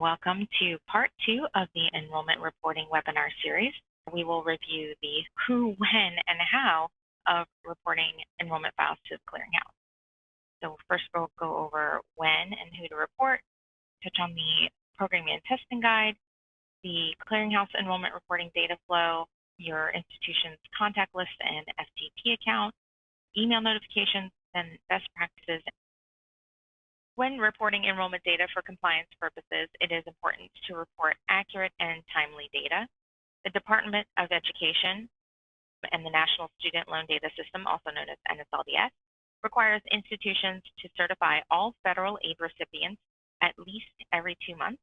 Welcome to part 2 of the enrollment reporting webinar series. We will review the who, when, and how of reporting enrollment files to the clearinghouse. So first we'll go over when and who to report, touch on the programming and testing guide, the clearinghouse enrollment reporting data flow, your institution's contact list and FTP account, email notifications, and best practices. When reporting enrollment data for compliance purposes, it is important to report accurate and timely data. The Department of Education and the National Student Loan Data System, also known as NSLDS, requires institutions to certify all federal aid recipients at least every 2 months.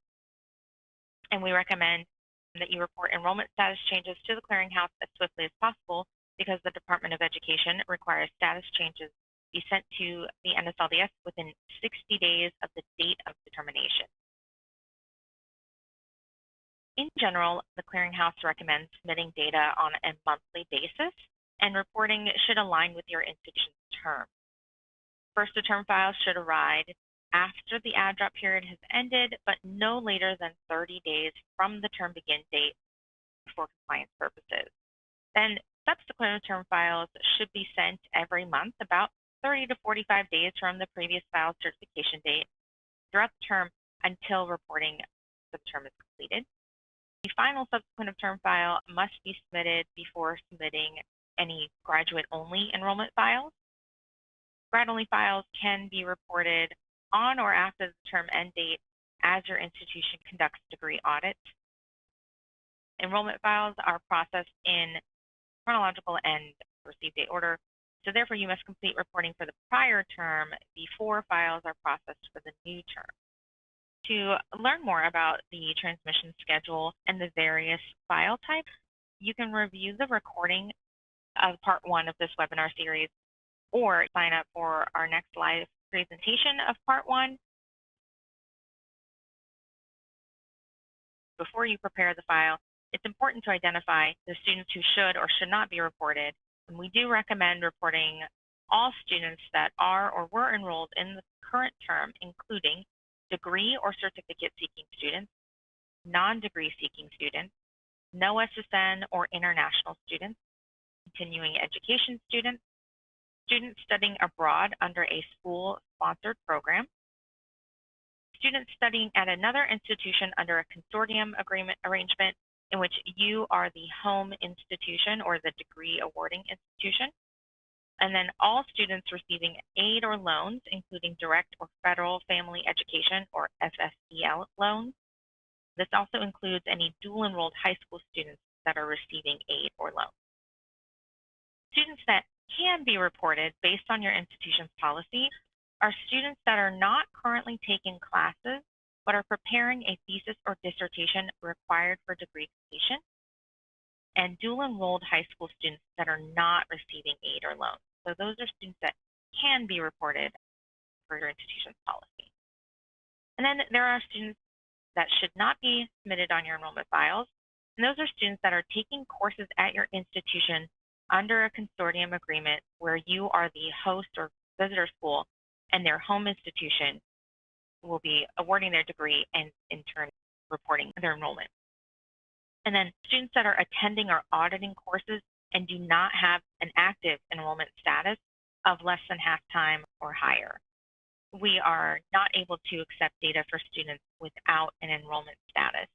And we recommend that you report enrollment status changes to the clearinghouse as swiftly as possible because the Department of Education requires status changes be sent to the NSLDS within 60 days of the date of determination. In general, the clearinghouse recommends submitting data on a monthly basis, and reporting should align with your institution's term. First-to-term files should arrive after the add drop period has ended, but no later than 30 days from the term begin date for compliance purposes. Then subsequent term files should be sent every month, about 30 to 45 days from the previous file certification date throughout the term until reporting the term is completed. The final subsequent of term file must be submitted before submitting any graduate-only enrollment files. Grad-only files can be reported on or after the term end date as your institution conducts degree audits. Enrollment files are processed in chronological and receive date order. So therefore, you must complete reporting for the prior term before files are processed for the new term. To learn more about the transmission schedule and the various file types, you can review the recording of part 1 of this webinar series or sign up for our next live presentation of part 1. Before you prepare the file, it's important to identify the students who should or should not be reported. And we do recommend reporting all students that are or were enrolled in the current term, including degree or certificate seeking students, non-degree seeking students, no SSN or international students, continuing education students, students studying abroad under a school-sponsored program, students studying at another institution under a consortium agreement arrangement in which you are the home institution or the degree awarding institution, and then all students receiving aid or loans, including direct or federal family education or FFEL loans. This also includes any dual enrolled high school students that are receiving aid or loans. Students that can be reported based on your institution's policy are students that are not currently taking classes but are preparing a thesis or dissertation required for degree completion, and dual enrolled high school students that are not receiving aid or loans. So those are students that can be reported for your institution's policy. And then there are students that should not be submitted on your enrollment files, and those are students that are taking courses at your institution under a consortium agreement where you are the host or visitor school and their home institution will be awarding their degree and in turn reporting their enrollment. And then students that are attending or auditing courses and do not have an active enrollment status of less than half-time or higher. We are not able to accept data for students without an enrollment status.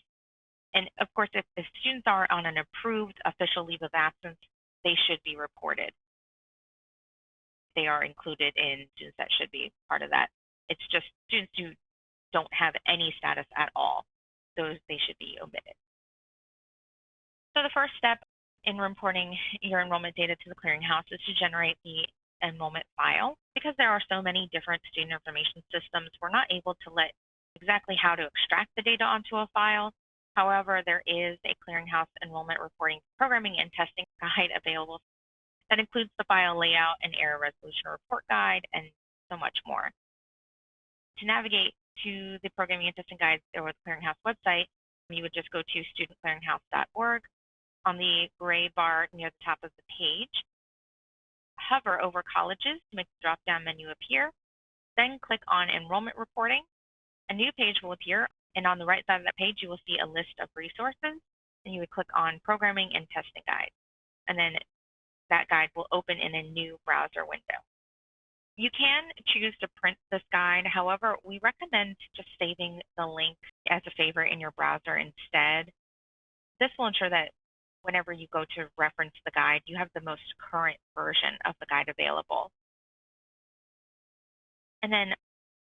And of course, if the students are on an approved official leave of absence, they should be reported. They are included in students that should be part of that. It's just students who don't have any status at all. Those they should be omitted. So the first step in reporting your enrollment data to the clearinghouse is to generate the enrollment file. Because there are so many different student information systems, we're not able to let exactly how to extract the data onto a file. However, there is a clearinghouse enrollment reporting programming and testing guide available that includes the file layout and error resolution report guide and so much more. To navigate to the programming and testing guide or the clearinghouse website, you would just go to studentclearinghouse.org. On the gray bar near the top of the page, hover over colleges to make the drop-down menu appear, then click on enrollment reporting. A new page will appear And on the right side of that page, you will see a list of resources, and you would click on Programming and Testing Guide. And then that guide will open in a new browser window. You can choose to print this guide. However, we recommend just saving the link as a favorite in your browser instead. This will ensure that whenever you go to reference the guide, you have the most current version of the guide available. And then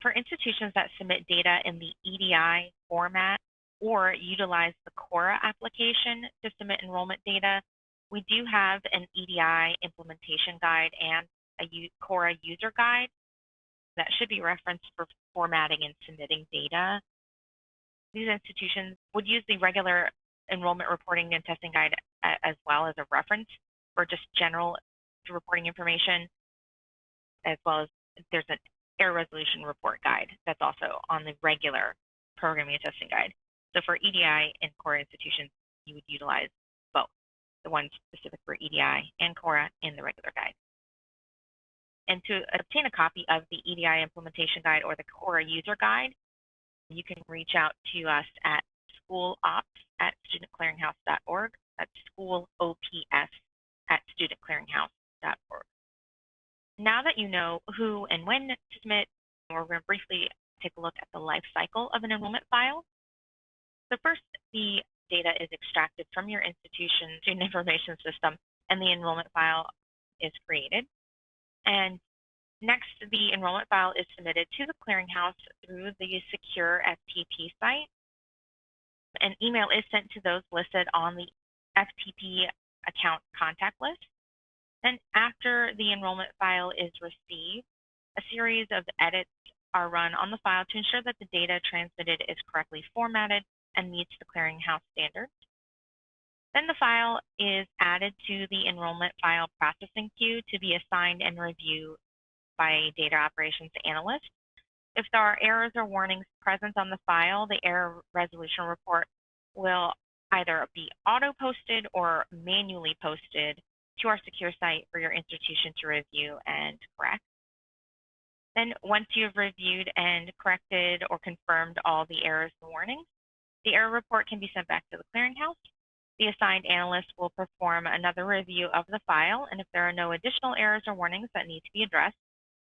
for institutions that submit data in the EDI format or utilize the Cora application to submit enrollment data, we do have an EDI implementation guide and a Cora user guide that should be referenced for formatting and submitting data. These institutions would use the regular enrollment reporting and testing guide as well as a reference for just general reporting information, as well as there's an error resolution report guide that's also on the regular programming and testing guide. So for EDI and Cora institutions, you would utilize both, the ones specific for EDI and Cora in the regular guide. And to obtain a copy of the EDI implementation guide or the Cora user guide, you can reach out to us at schoolops@studentclearinghouse.org. That's schoolops@studentclearinghouse.org. Now that you know who and when to submit, we're going to briefly take a look at the life cycle of an enrollment file. So first, the data is extracted from your institution's student information system, and the enrollment file is created. And next, the enrollment file is submitted to the clearinghouse through the secure FTP site. An email is sent to those listed on the FTP account contact list. Then after the enrollment file is received, a series of edits are run on the file to ensure that the data transmitted is correctly formatted and meets the clearinghouse standards. Then the file is added to the enrollment file processing queue to be assigned and reviewed by a data operations analyst. If there are errors or warnings present on the file, the error resolution report will either be auto-posted or manually posted to our secure site for your institution to review and correct. Then once you've reviewed and corrected or confirmed all the errors and warnings, the error report can be sent back to the clearinghouse. The assigned analyst will perform another review of the file, and if there are no additional errors or warnings that need to be addressed,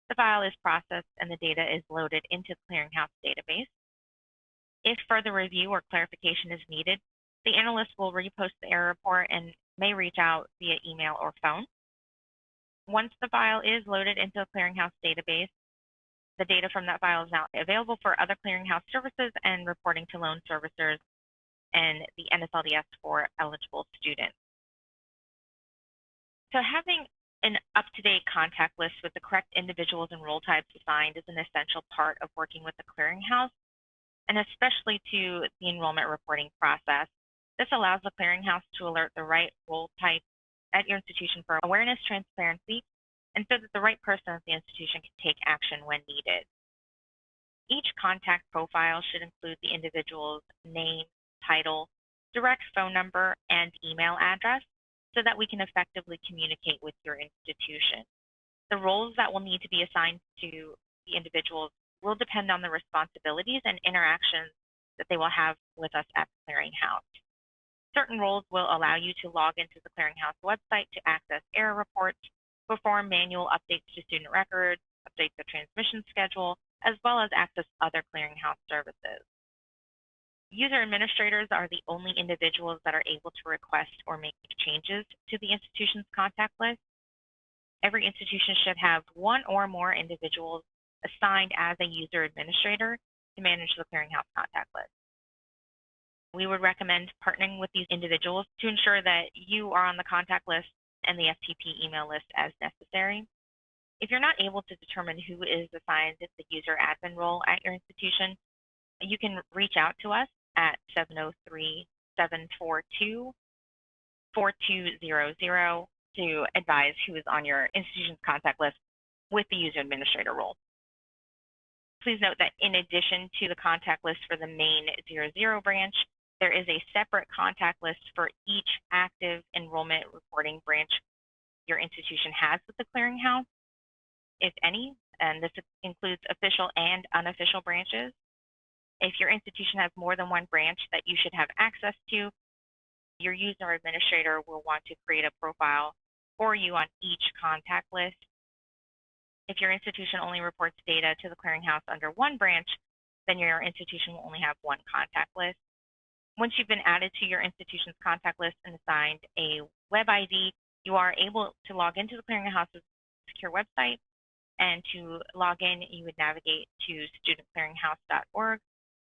the file is processed and the data is loaded into the clearinghouse database. If further review or clarification is needed, the analyst will repost the error report and may reach out via email or phone. Once the file is loaded into the clearinghouse database, the data from that file is now available for other clearinghouse services and reporting to loan servicers and the NSLDS for eligible students. So having an up-to-date contact list with the correct individuals and role types assigned is an essential part of working with the clearinghouse, and especially to the enrollment reporting process. This allows the clearinghouse to alert the right role type at your institution for awareness, transparency, and so that the right person at the institution can take action when needed. Each contact profile should include the individual's name, title, direct phone number, and email address so that we can effectively communicate with your institution. The roles that will need to be assigned to the individuals will depend on the responsibilities and interactions that they will have with us at the clearinghouse. Certain roles will allow you to log into the clearinghouse website to access error reports, perform manual updates to student records, update the transmission schedule, as well as access other clearinghouse services. User administrators are the only individuals that are able to request or make changes to the institution's contact list. Every institution should have one or more individuals assigned as a user administrator to manage the clearinghouse contact list. We would recommend partnering with these individuals to ensure that you are on the contact list and the FTP email list as necessary. If you're not able to determine who is assigned the user admin role at your institution, you can reach out to us at 703-742-4200 to advise who is on your institution's contact list with the user administrator role. Please note that in addition to the contact list for the main 00 branch, there is a separate contact list for each active enrollment reporting branch your institution has with the clearinghouse, if any, and this includes official and unofficial branches. If your institution has more than one branch that you should have access to, your user administrator will want to create a profile for you on each contact list. If your institution only reports data to the clearinghouse under one branch, then your institution will only have one contact list. Once you've been added to your institution's contact list and assigned a web ID, you are able to log into the clearinghouse's secure website. And to log in, you would navigate to studentclearinghouse.org,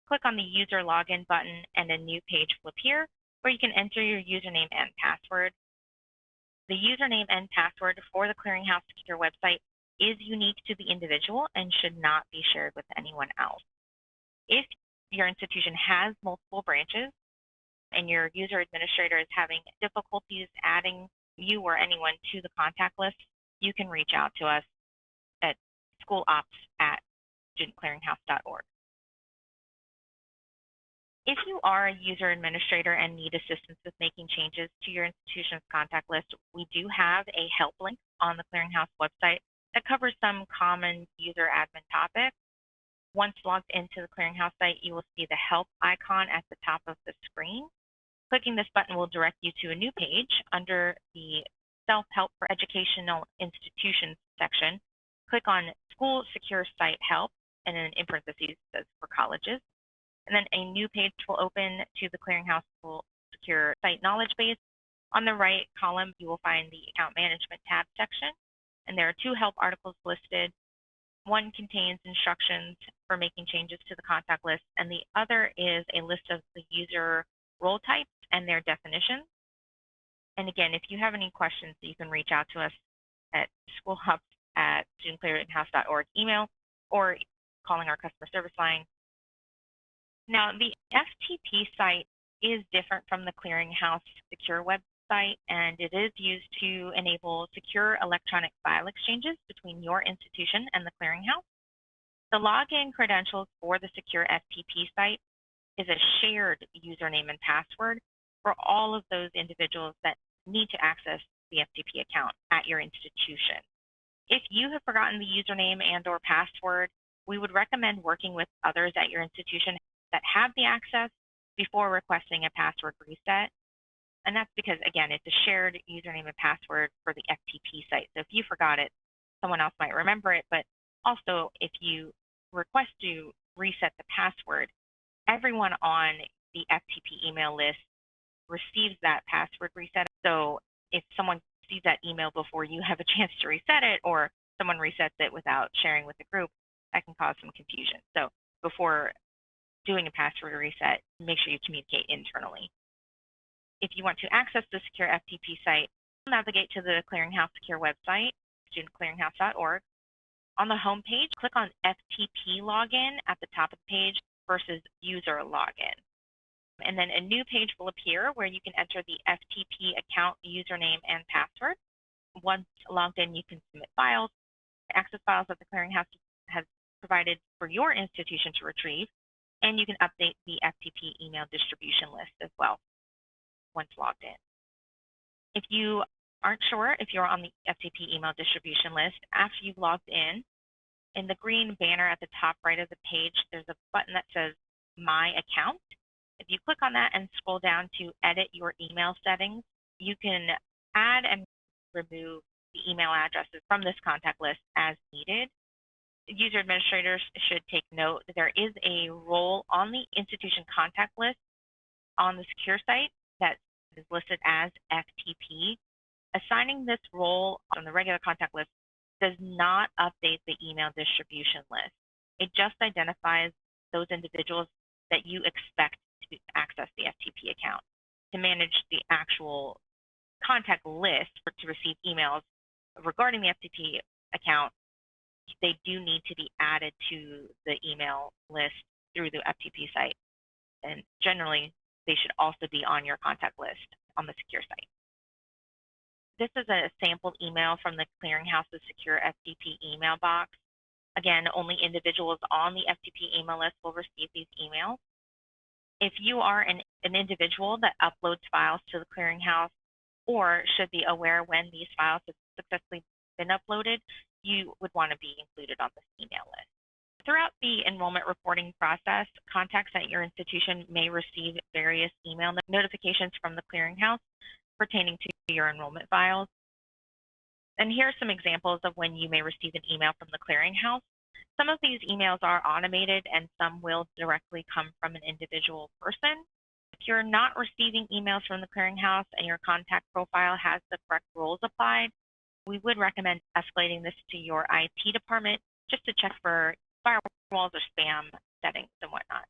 click on the user login button, and a new page will appear where you can enter your username and password. The username and password for the clearinghouse secure website is unique to the individual and should not be shared with anyone else. If your institution has multiple branches and your user administrator is having difficulties adding you or anyone to the contact list, you can reach out to us at schoolops@studentclearinghouse.org. If you are a user administrator and need assistance with making changes to your institution's contact list, we do have a help link on the Clearinghouse website that covers some common user admin topics. Once logged into the Clearinghouse site, you will see the help icon at the top of the screen. Clicking this button will direct you to a new page under the Self-Help for Educational Institutions section. Click on School Secure Site Help, and then in parentheses it says for colleges. And then a new page will open to the Clearinghouse School Secure Site Knowledge Base. On the right column, you will find the Account Management tab section, and there are two help articles listed. One contains instructions for making changes to the contact list, and the other is a list of the user role types and their definitions. And again, if you have any questions, you can reach out to us at schoolops@studentclearinghouse.org email or calling our customer service line. Now, the FTP site is different from the Clearinghouse secure website, and it is used to enable secure electronic file exchanges between your institution and the Clearinghouse. The login credentials for the secure FTP site is a shared username and password for all of those individuals that need to access the FTP account at your institution. If you have forgotten the username and/or password, we would recommend working with others at your institution that have the access before requesting a password reset. And that's because, again, it's a shared username and password for the FTP site. So if you forgot it, someone else might remember it. But also, if you request to reset the password, everyone on the FTP email list receives that password reset. So if someone sees that email before you have a chance to reset it, or someone resets it without sharing with the group, that can cause some confusion. So before doing a password reset, make sure you communicate internally. If you want to access the secure FTP site, navigate to the Clearinghouse secure website, studentclearinghouse.org. On the home page, click on FTP login at the top of the page versus user login. And then a new page will appear where you can enter the FTP account username and password. Once logged in, you can submit files, access files that the Clearinghouse has provided for your institution to retrieve, and you can update the FTP email distribution list as well once logged in. If you aren't sure if you're on the FTP email distribution list, after you've logged in the green banner at the top right of the page, there's a button that says My Account. If you click on that and scroll down to edit your email settings, you can add and remove the email addresses from this contact list as needed. User administrators should take note that there is a role on the institution contact list on the secure site that is listed as FTP. Assigning this role on the regular contact list does not update the email distribution list. It just identifies those individuals that you expect to access the FTP account. To manage the actual contact list to receive emails regarding the FTP account, they do need to be added to the email list through the FTP site. And generally, they should also be on your contact list on the secure site. This is a sample email from the Clearinghouse's secure FTP email box. Again, only individuals on the FTP email list will receive these emails. If you are an individual that uploads files to the Clearinghouse or should be aware when these files have successfully been uploaded, you would want to be included on this email list. Throughout the enrollment reporting process, contacts at your institution may receive various email notifications from the clearinghouse pertaining to your enrollment files. And here are some examples of when you may receive an email from the clearinghouse. Some of these emails are automated and some will directly come from an individual person. If you're not receiving emails from the clearinghouse and your contact profile has the correct rules applied, we would recommend escalating this to your IT department just to check for firewalls or spam settings and whatnot.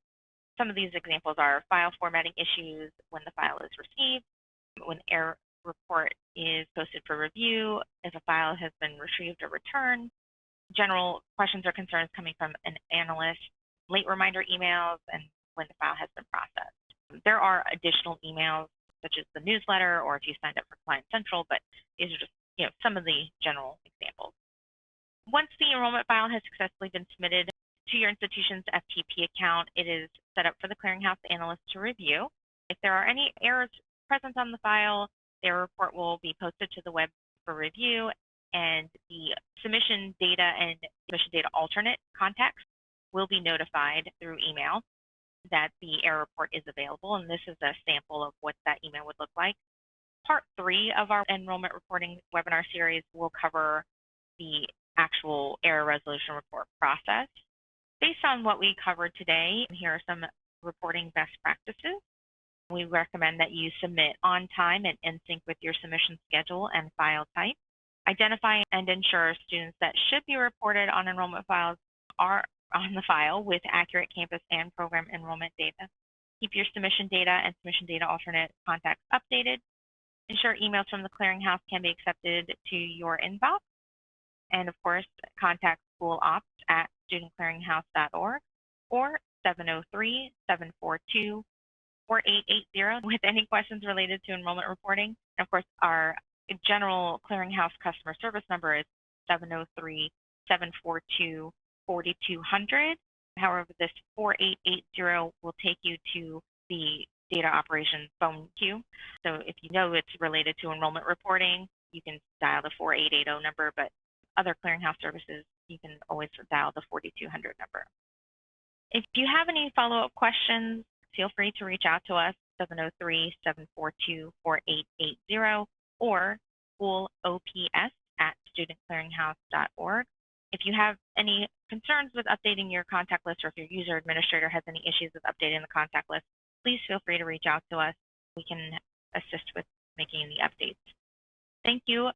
Some of these examples are file formatting issues when the file is received, when error report is posted for review, if a file has been retrieved or returned, general questions or concerns coming from an analyst, late reminder emails, and when the file has been processed. There are additional emails such as the newsletter or if you signed up for Client Central, but these are just some of the general examples. Once the enrollment file has successfully been submitted to your institution's FTP account, it is set up for the clearinghouse analyst to review. If there are any errors present on the file, their report will be posted to the web for review, and the submission data and submission data alternate contacts will be notified through email that the error report is available, and this is a sample of what that email would look like. Part 3 of our enrollment reporting webinar series will cover the actual error resolution report process. Based on what we covered today, here are some reporting best practices. We recommend that you submit on time and in sync with your submission schedule and file type. Identify and ensure students that should be reported on enrollment files are on the file with accurate campus and program enrollment data. Keep your submission data and submission data alternate contacts updated. Ensure emails from the clearinghouse can be accepted to your inbox. And of course, contact school ops at studentclearinghouse.org or 703-742-4880 with any questions related to enrollment reporting. And of course, our general clearinghouse customer service number is 703-742-4200. However, this 4880 will take you to the data operations phone queue. So if you know it's related to enrollment reporting, you can dial the 4880 number, but other clearinghouse services, you can always dial the 4200 number. If you have any follow-up questions, feel free to reach out to us, 703-742-4880 or schoolops@studentclearinghouse.org. If you have any concerns with updating your contact list, or if your user administrator has any issues with updating the contact list, please feel free to reach out to us. We can assist with making the updates. Thank you